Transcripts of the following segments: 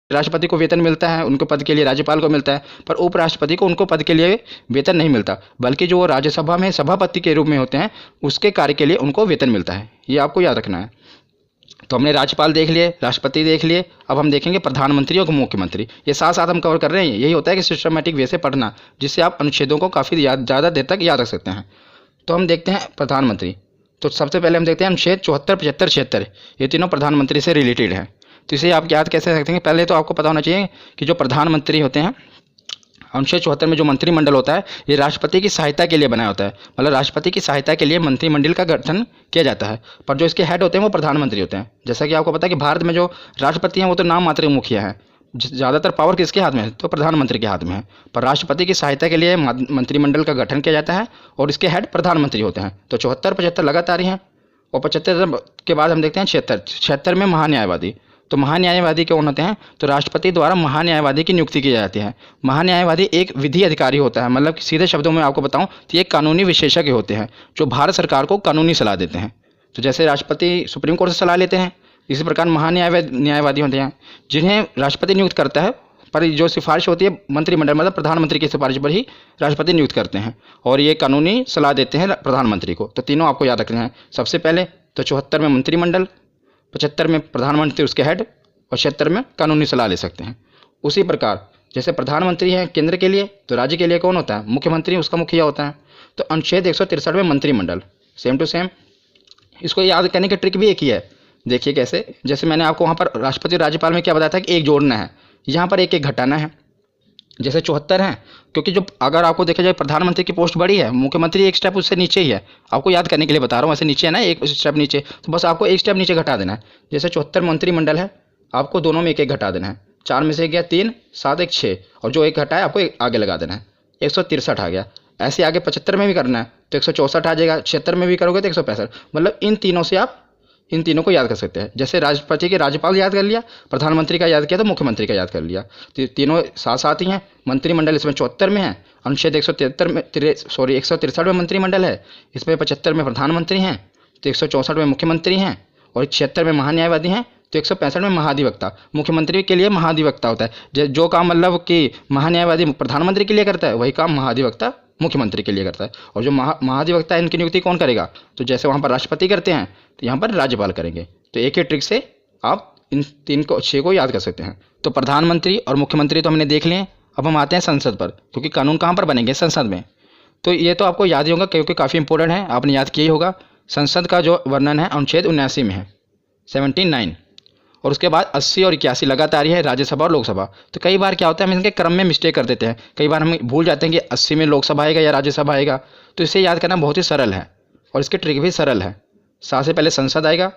राष्ट्रपति को वेतन मिलता है, उनके पद के लिए राज्यपाल को मिलता है, पर उपराष्ट्रपति को उनको पद के लिए वेतन नहीं मिलता, बल्कि जो वो राज्यसभा में सभापति के रूप में होते हैं उसके कार्य के लिए उनको वेतन मिलता है। ये आपको याद रखना है। तो हमने राज्यपाल देख लिए, राष्ट्रपति देख लिए, अब हम देखेंगे प्रधानमंत्री और मुख्यमंत्री। ये साथ साथ हम कवर कर रहे हैं। यही होता है कि सिस्टमेटिक वे से पढ़ना, जिससे आप अनुच्छेदों को काफ़ी ज़्यादा देर तक याद रख सकते हैं। तो हम देखते हैं प्रधानमंत्री। तो सबसे पहले हम देखते हैं अनुच्छेद 74, 75, 76, ये तीनों प्रधानमंत्री से रिलेटेड हैं। तो इसे आप याद कैसे रखते हैं? पहले तो आपको पता होना चाहिए कि जो प्रधानमंत्री होते हैं, अनुच्छेद 74 में जो मंत्रिमंडल होता है ये राष्ट्रपति की सहायता के लिए बनाया होता है। मतलब राष्ट्रपति की सहायता के लिए मंत्रिमंडल का गठन किया जाता है, पर जो इसके हेड होते हैं वो प्रधानमंत्री होते हैं। जैसा कि आपको पता है कि भारत में जो राष्ट्रपति हैं वो तो नाम मात्र मुखिया हैं, ज़्यादातर पावर किसके हाथ में है? तो प्रधानमंत्री के हाथ में है। पर राष्ट्रपति की सहायता के लिए मंत्रिमंडल का गठन किया जाता है और इसके हेड प्रधानमंत्री होते हैं। तो 74, 75 लगातार ही हैं। और 75 के बाद हम देखते हैं 76। 76 में महान्यायवादी। तो महान्यायवादी कौन होते हैं? तो राष्ट्रपति द्वारा महान्यायवादी की नियुक्ति की जाती है। महान्यायवादी एक विधि अधिकारी होता है, मतलब सीधे शब्दों में आपको बताऊं तो ये कानूनी विशेषज्ञ होते हैं जो भारत सरकार को कानूनी सलाह देते हैं। तो जैसे राष्ट्रपति सुप्रीम कोर्ट से सलाह लेते हैं, इसी प्रकार महान्यायवादी होते हैं जिन्हें राष्ट्रपति नियुक्त करता है, पर जो सिफारिश होती है मंत्रिमंडल मतलब प्रधानमंत्री की सिफारिश पर ही राष्ट्रपति नियुक्त करते हैं और ये कानूनी सलाह देते हैं प्रधानमंत्री को। तो तीनों आपको याद रखना है। सबसे पहले तो 74 में मंत्रिमंडल, 75 में प्रधानमंत्री उसके हेड और 76 में कानूनी सलाह ले सकते हैं। उसी प्रकार जैसे प्रधानमंत्री है केंद्र के लिए, तो राज्य के लिए कौन होता है? मुख्यमंत्री उसका मुखिया होता है। तो अनुच्छेद 163 में मंत्रिमंडल, सेम टू सेम। इसको याद करने की ट्रिक भी एक ही है। देखिए कैसे, जैसे मैंने आपको वहाँ पर राष्ट्रपति और राज्यपाल में क्या बताया था कि एक जोड़ना है, यहाँ पर एक एक घटाना है। जैसे 74 है, क्योंकि जो अगर आपको देखा जाए प्रधानमंत्री की पोस्ट बड़ी है, मुख्यमंत्री एक स्टेप उससे नीचे ही है। आपको याद करने के लिए बता रहा हूँ, ऐसे नीचे है ना, एक स्टेप नीचे, तो बस आपको एक स्टेप नीचे घटा देना है। जैसे 74 मंत्रिमंडल है, आपको दोनों में एक एक घटा देना है। 4 में से गया 3, 7 एक 6, और जो एक घटा है आपको एक आगे लगा देना है। 163 आ गया। ऐसे आगे 75 में भी करना है तो 164 आ जाएगा। 76 में भी करोगे तो 165। मतलब इन तीनों से आप इन तीनों को याद कर सकते हैं। जैसे राष्ट्रपति के राज्यपाल याद कर लिया, प्रधानमंत्री का याद किया तो मुख्यमंत्री का याद कर लिया। तो तीनों साथ साथ ही हैं। मंत्रिमंडल इसमें 74 में है, अनुच्छेद 173 में 163 में मंत्रिमंडल है, इसमें 75 में प्रधानमंत्री हैं, तो 164 में मुख्यमंत्री हैं, और 76 में महान्यायवादी हैं, तो 165 में महाधिवक्ता। मुख्यमंत्री के लिए महाधिवक्ता होता है। जो काम मतलब कि महान्यायवादी प्रधानमंत्री के लिए करता है, वही काम महाधिवक्ता मुख्यमंत्री के लिए करता है। और जो महाधिवक्ता है इनकी नियुक्ति कौन करेगा? तो जैसे वहाँ पर राष्ट्रपति करते हैं तो यहाँ पर राज्यपाल करेंगे। तो एक ही ट्रिक से आप इन 6 को याद कर सकते हैं। तो प्रधानमंत्री और मुख्यमंत्री तो हमने देख लिए। अब हम आते हैं संसद पर, क्योंकि कानून कहाँ पर बनेंगे? संसद में। तो ये तो आपको याद ही होगा क्योंकि काफ़ी इंपॉर्टेंट है, आपने याद किया ही होगा। संसद का जो वर्णन है अनुच्छेद 79 में है, 79, और उसके बाद 80 और 81 लगातार ही है, राज्यसभा और लोकसभा। तो कई बार क्या होता है हम इनके क्रम में मिस्टेक कर देते हैं। कई बार हम भूल जाते हैं कि 80 में लोकसभा आएगा या राज्यसभा आएगा। तो इसे याद करना बहुत ही सरल है और इसकी ट्रिक भी सरल है। सा से पहले संसद आएगा,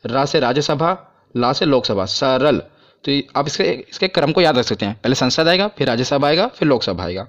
रा से राज्यसभा, ला से लोकसभा, सरल। तो आप इसके क्रम को याद रख सकते हैं। पहले संसद आएगा, फिर राज्यसभा आएगा, फिर लोकसभा आएगा।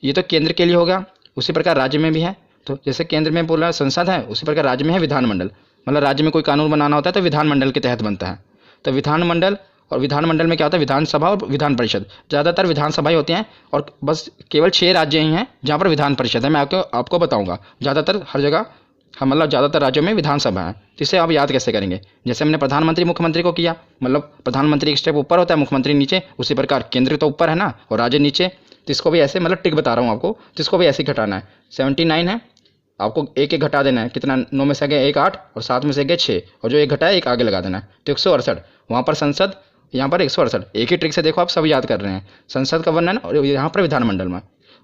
ये तो केंद्र के लिए होगा। उसी प्रकार राज्य में भी है। तो जैसे केंद्र में बोला संसद है, उसी प्रकार राज्य में है विधानमंडल। मतलब राज्य में कोई कानून बनाना होता है तो विधानमंडल के तहत बनता है। तो विधानमंडल, और विधानमंडल में क्या होता है? विधानसभा और विधान परिषद। ज़्यादातर विधानसभाएं होती हैं और बस केवल 6 राज्य ही हैं जहाँ पर विधान परिषद है। मैं आपको बताऊंगा। ज़्यादातर हर जगह मतलब ज़्यादातर राज्यों में विधानसभा है। तो इसे आप याद कैसे करेंगे? जैसे हमने प्रधानमंत्री मुख्यमंत्री को किया, मतलब प्रधानमंत्री एक स्टेप ऊपर होता है, मुख्यमंत्री नीचे। उसी प्रकार केंद्र तो ऊपर है ना और राज्य नीचे। तो इसको भी ऐसे मतलब ट्रिक बता रहा हूँ आपको, तो इसको भी ऐसे ही घटाना है। 79 है, आपको एक एक घटा देना है। कितना? 9 में से गए 1, 8, और 7 में से गए 6, और जो एक घटाया एक आगे लगा देना है। तो 168। वहाँ पर संसद, यहाँ पर 168। एक ही ट्रिक से देखो आप सब याद कर रहे हैं। संसद का वर्णन और यहाँ पर विधानमंडल में।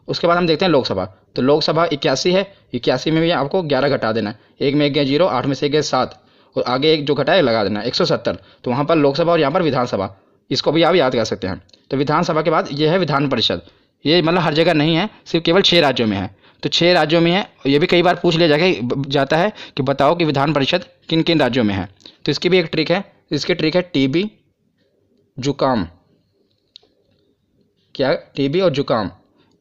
उसके बाद हम देखते हैं लोकसभा। तो लोकसभा 81 है, 81 में भी आपको 11 घटा देना है। 1 में 1 गए 0, 8 में से गए 7, और आगे एक जो घटाए लगा देना है 170। तो वहाँ पर लोकसभा और यहाँ पर विधानसभा, इसको भी आप याद कर सकते हैं। तो विधानसभा के बाद ये है विधान परिषद। ये मतलब हर जगह नहीं है, सिर्फ केवल 6 राज्यों में है। तो 6 राज्यों में है। ये भी कई बार पूछ लिया जाता है कि बताओ कि विधान परिषद किन किन राज्यों में है। तो इसकी भी एक ट्रिक है। इसकी ट्रिक है टीबी, जुकाम। क्या? टीबी और जुकाम।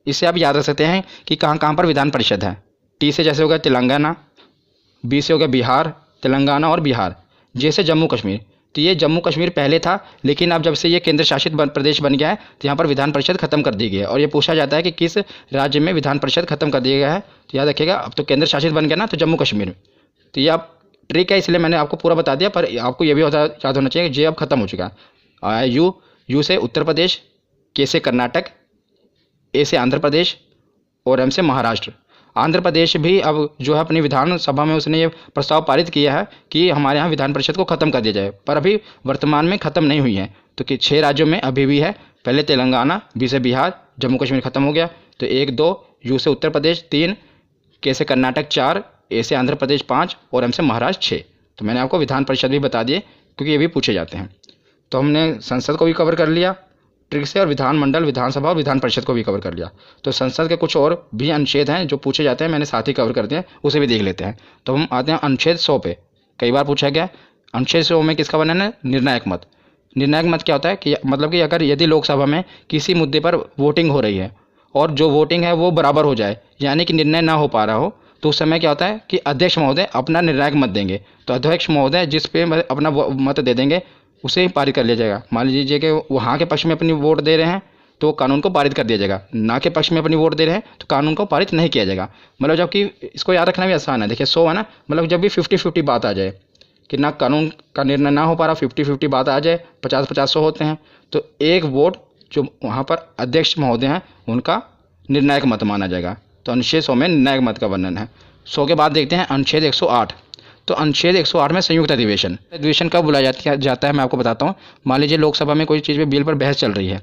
इससे आप याद रख सकते हैं कि कहाँ कहाँ पर विधान परिषद है। टी से जैसे हो गया तेलंगाना, बी से हो गया बिहार, तेलंगाना और बिहार। जे से जम्मू कश्मीर। तो ये जम्मू कश्मीर पहले था, लेकिन अब जब से ये केंद्र शासित प्रदेश बन गया है तो यहाँ पर विधान परिषद खत्म कर दी गई है। और ये पूछा जाता है कि किस राज्य में विधान परिषद खत्म कर दिया गया है। तो याद रखिएगा, अब तो केंद्र शासित बन गया ना, तो जम्मू कश्मीर में। तो ये आप ट्रिक है, इसलिए मैंने आपको पूरा बता दिया, पर आपको ये भी याद होना चाहिए कि जे अब खत्म हो चुका है। IU यू से उत्तर प्रदेश, के से कर्नाटक, ए से आंध्र प्रदेश और एम से महाराष्ट्र। आंध्र प्रदेश भी अब जो है अपनी विधानसभा में उसने ये प्रस्ताव पारित किया है कि हमारे यहाँ विधान परिषद को ख़त्म कर दिया जाए, पर अभी वर्तमान में ख़त्म नहीं हुई है। तो कि 6 राज्यों में अभी भी है, पहले तेलंगाना, बी से बिहार, जम्मू कश्मीर ख़त्म हो गया। तो 1, 2, यू से उत्तर प्रदेश 3, के से कर्नाटक 4, ए से आंध्र प्रदेश 5 और एम से महाराष्ट्र 6। तो मैंने आपको विधान परिषद भी बता दिए क्योंकि ये भी पूछे जाते हैं। तो हमने संसद को भी कवर कर लिया ट्रिक से, और विधानमंडल, विधानसभा और विधान परिषद को भी कवर कर लिया। तो संसद के कुछ और भी अनुच्छेद हैं जो पूछे जाते हैं, मैंने साथ ही कवर कर दिया, उसे भी देख लेते हैं। तो हम आते हैं अनुच्छेद 100 पे। कई बार पूछा गया अनुच्छेद 100 में किसका वर्णन है? निर्णायक मत। निर्णायक मत क्या होता है कि मतलब कि अगर यदि लोकसभा में किसी मुद्दे पर वोटिंग हो रही है और जो वोटिंग है वो बराबर हो जाए, यानी कि निर्णय ना हो पा रहा हो, तो उस समय क्या होता है कि अध्यक्ष महोदय अपना निर्णायक मत देंगे। तो अध्यक्ष महोदय जिस पे अपना मत दे देंगे उसे ही पारित कर लिया जाएगा। मान लीजिए कि वहाँ के पक्ष में अपनी वोट दे रहे हैं तो कानून को पारित कर दिया जाएगा, ना के पक्ष में अपनी वोट दे रहे हैं तो कानून को पारित नहीं किया जाएगा। मतलब जबकि इसको याद रखना भी आसान है। देखिए 100 है ना, मतलब जब भी 50-50 बात आ जाए कि ना कानून का निर्णय ना हो पा रहा, 50-50 बात आ जाए, 50-50 100 होते हैं, तो एक वोट जो वहाँ पर अध्यक्ष महोदय हैं उनका निर्णायक मत माना जाएगा। तो अनुच्छेद 100 में निर्णायक मत का वर्णन है। 100 के बाद देखते हैं अनुच्छेद 108। तो अनुच्छेद 108 में संयुक्त अधिवेशन। अधिवेशन कब बुलाया जाता है मैं आपको बताता हूँ। मान लीजिए लोकसभा में कोई चीज़ पे बिल पर बहस चल रही है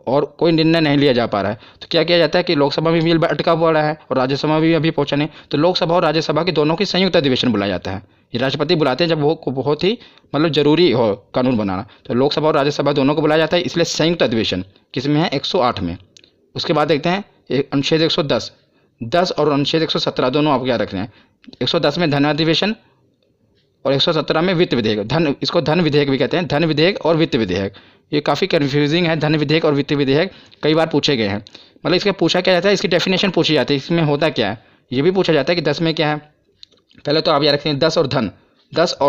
और कोई निर्णय नहीं लिया जा पा रहा है, तो क्या किया जाता है कि लोकसभा में बिल अटका पड़ा है और राज्यसभा में भी अभी पहुंचा नहीं, तो लोकसभा और राज्यसभा की दोनों की संयुक्त अधिवेशन बुलाया जाता है। ये राष्ट्रपति बुलाते हैं जब वो बहुत ही मतलब जरूरी हो कानून बनाना, तो लोकसभा और राज्यसभा दोनों को बुलाया जाता है, इसलिए संयुक्त अधिवेशन किसमें है? 108 में। उसके बाद देखते हैं अनुच्छेद 110 और अनुच्छेद 117 दोनों आपको याद रखना है। 110 में धन अधिवेशन और 117 में वित्त विधेयक। इसको धन विधेयक भी कहते हैं, धन विधेयक और वित्त विधेयक। ये काफ़ी कन्फ्यूजिंग है, धन विधेयक और वित्त विधेयक कई बार पूछे गए हैं। मतलब इसका पूछा क्या जाता है, इसकी डेफिनेशन पूछी जाती है, इसमें होता क्या है ये भी पूछा जाता है कि 10 में क्या है। पहले तो आप याद रखते हैं 10 और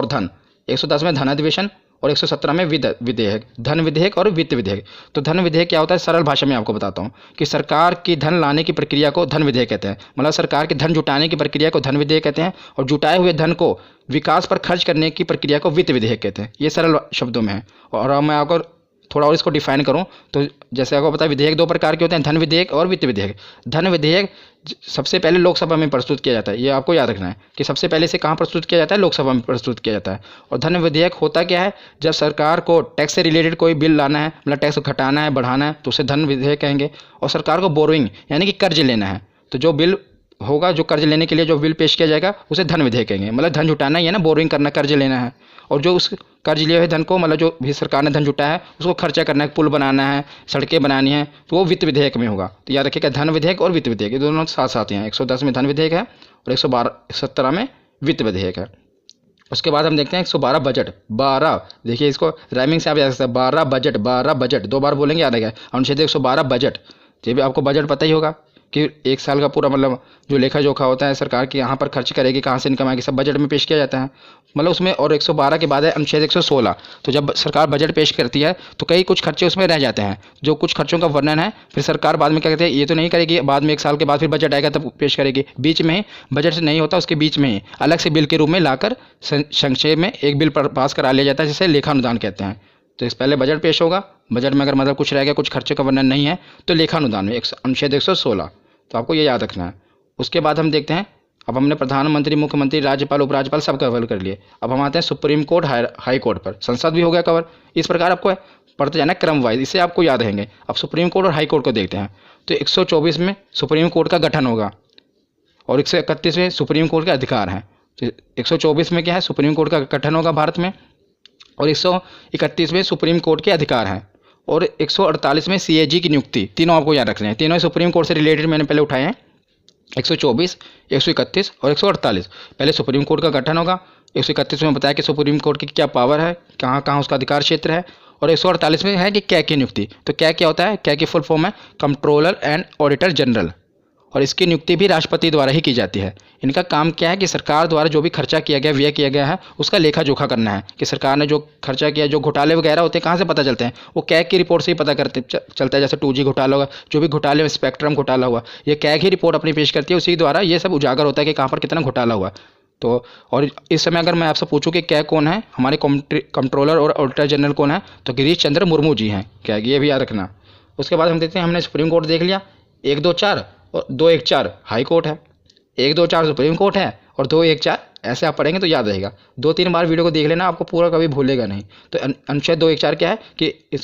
धन। 110 में धन अधिवेशन और 117 में विधेयक, धन विधेयक और वित्त विधेयक। तो धन विधेयक क्या होता है, सरल भाषा में आपको बताता हूँ कि सरकार की धन लाने की प्रक्रिया को धन विधेयक कहते हैं। मतलब सरकार के धन जुटाने की प्रक्रिया को धन विधेयक कहते हैं और जुटाए हुए धन को विकास पर खर्च करने की प्रक्रिया को वित्त विधेयक कहते हैं। ये सरल शब्दों में है। और अब मैं आपको थोड़ा और इसको डिफाइन करूं तो जैसे आपको पता है विधेयक 2 प्रकार के होते हैं, धन विधेयक और वित्त विधेयक। धन विधेयक सबसे पहले लोकसभा में प्रस्तुत किया जाता है, ये आपको याद रखना है कि सबसे पहले से कहाँ प्रस्तुत किया जाता है, लोकसभा में प्रस्तुत किया जाता है। और धन विधेयक होता क्या है, जब सरकार को टैक्स से रिलेटेड कोई बिल लाना है, मतलब टैक्स घटाना है, बढ़ाना है, तो उसे धन विधेयक कहेंगे। और सरकार को बोरोइंग यानी कि कर्ज लेना है, तो जो बिल होगा, जो कर्ज लेने के लिए जो बिल पेश किया जाएगा उसे धन विधेयक कहेंगे। मतलब धन जुटाना ही है ना, बोरोइंग करना, कर्ज लेना है। और जो उस कर्ज लिए हुए धन को, मतलब जो भी सरकार ने धन जुटाया है उसको खर्चा करना है, पुल बनाना है, सड़कें बनानी है, तो वो वित्त विधेयक में होगा। तो याद रखिएगा धन विधेयक और वित्त विधेयक ये दोनों साथ साथ हैं। 110 में धन विधेयक है और 117 में वित्त विधेयक है। उसके बाद हम देखते हैं 112 बजट। 12 देखिए, इसको राइमिंग से आप याद सकते हैं, 12 बजट 2 बार बोलेंगे, याद रहेगा। अनुच्छेद 112 बजट। ये भी आपको बजट पता ही होगा कि एक साल का पूरा मतलब जो लेखा जोखा होता है सरकार की, यहाँ पर खर्च करेगी, कहाँ से इनकम आएगी, सब बजट में पेश किया जाता है। मतलब उसमें। और 112 के बाद है अनुच्छेद 116। तो जब सरकार बजट पेश करती है तो कई कुछ खर्चे उसमें रह जाते हैं, जो कुछ खर्चों का वर्णन है फिर सरकार बाद में क्या कहते हैं, ये तो नहीं करेगी, बाद में 1 साल के बाद फिर बजट आएगा तब पेश करेगी। बीच में ही बजट से नहीं होता, उसके बीच में ही अलग से बिल के रूप में लाकर संक्षेप में एक बिल पास करा लिया जाता है, जिसे लेखानुदान कहते हैं। तो इस पहले बजट पेश होगा, बजट में अगर मतलब कुछ रह गया, कुछ खर्चे का वर्णन नहीं है, तो लेखानुदान में अनुच्छेद 116। तो आपको ये याद रखना है। उसके बाद हम देखते हैं, अब हमने प्रधानमंत्री, मुख्यमंत्री, राज्यपाल, उपराज्यपाल सब कवर कर लिए। अब हम आते हैं सुप्रीम कोर्ट, हाई कोर्ट पर। संसद भी हो गया कवर। इस प्रकार आपको पढ़ते जाना क्रम वाइज, इससे आपको याद रहेंगे। अब सुप्रीम कोर्ट और हाई कोर्ट को देखते हैं। तो 124 में सुप्रीम कोर्ट का गठन होगा और 131 में सुप्रीम कोर्ट के अधिकार हैं। तो 124 में क्या है, सुप्रीम कोर्ट का गठन होगा भारत में, और 131 में सुप्रीम कोर्ट के अधिकार हैं, और 148 में CAG की नियुक्ति। तीनों आपको याद रखने हैं, तीनों सुप्रीम कोर्ट से रिलेटेड मैंने पहले उठाए हैं। 124, 131 और 148। पहले सुप्रीम कोर्ट का गठन होगा। 131 में बताया कि सुप्रीम कोर्ट की क्या पावर है, कहाँ कहाँ उसका अधिकार क्षेत्र है। और 148 में है कि क्या की नियुक्ति। तो क्या होता है, क्या की फुल फॉर्म है कंट्रोलर एंड ऑडिटर जनरल, और इसकी नियुक्ति भी राष्ट्रपति द्वारा ही की जाती है। इनका काम क्या है कि सरकार द्वारा जो भी खर्चा किया गया, व्यय किया गया है, उसका लेखा जोखा करना है कि सरकार ने जो खर्चा किया, जो घोटाले वगैरह होते हैं कहाँ से पता चलते हैं, वो कैग की रिपोर्ट से ही पता चलता है। जैसे 2G घोटाला हुआ, जो भी घोटाले में स्पेक्ट्रम घोटाला हुआ, ये कैग ही रिपोर्ट अपनी पेश करती है, उसी द्वारा ये सब उजागर होता है कि कहाँ पर कितना घोटाला हुआ। तो और इस समय अगर मैं आपसे पूछूं कि क्या कौन है हमारे कंट्रोलर और ऑडिटर जनरल कौन है, तो गिरीश चंद्र मुर्मू जी हैं। क्या ये भी याद रखना। उसके बाद हम देखते हैं, हमने सुप्रीम कोर्ट देख लिया, 1-2-4 और 2-1-4 हाई कोर्ट है, 1-2-4 सुप्रीम कोर्ट है और 2-1-4 ऐसे आप पढ़ेंगे तो याद रहेगा। 2-3 बार वीडियो को देख लेना, आपको पूरा कभी भूलेगा नहीं। तो अनुच्छेद 2-1-4 क्या है कि इस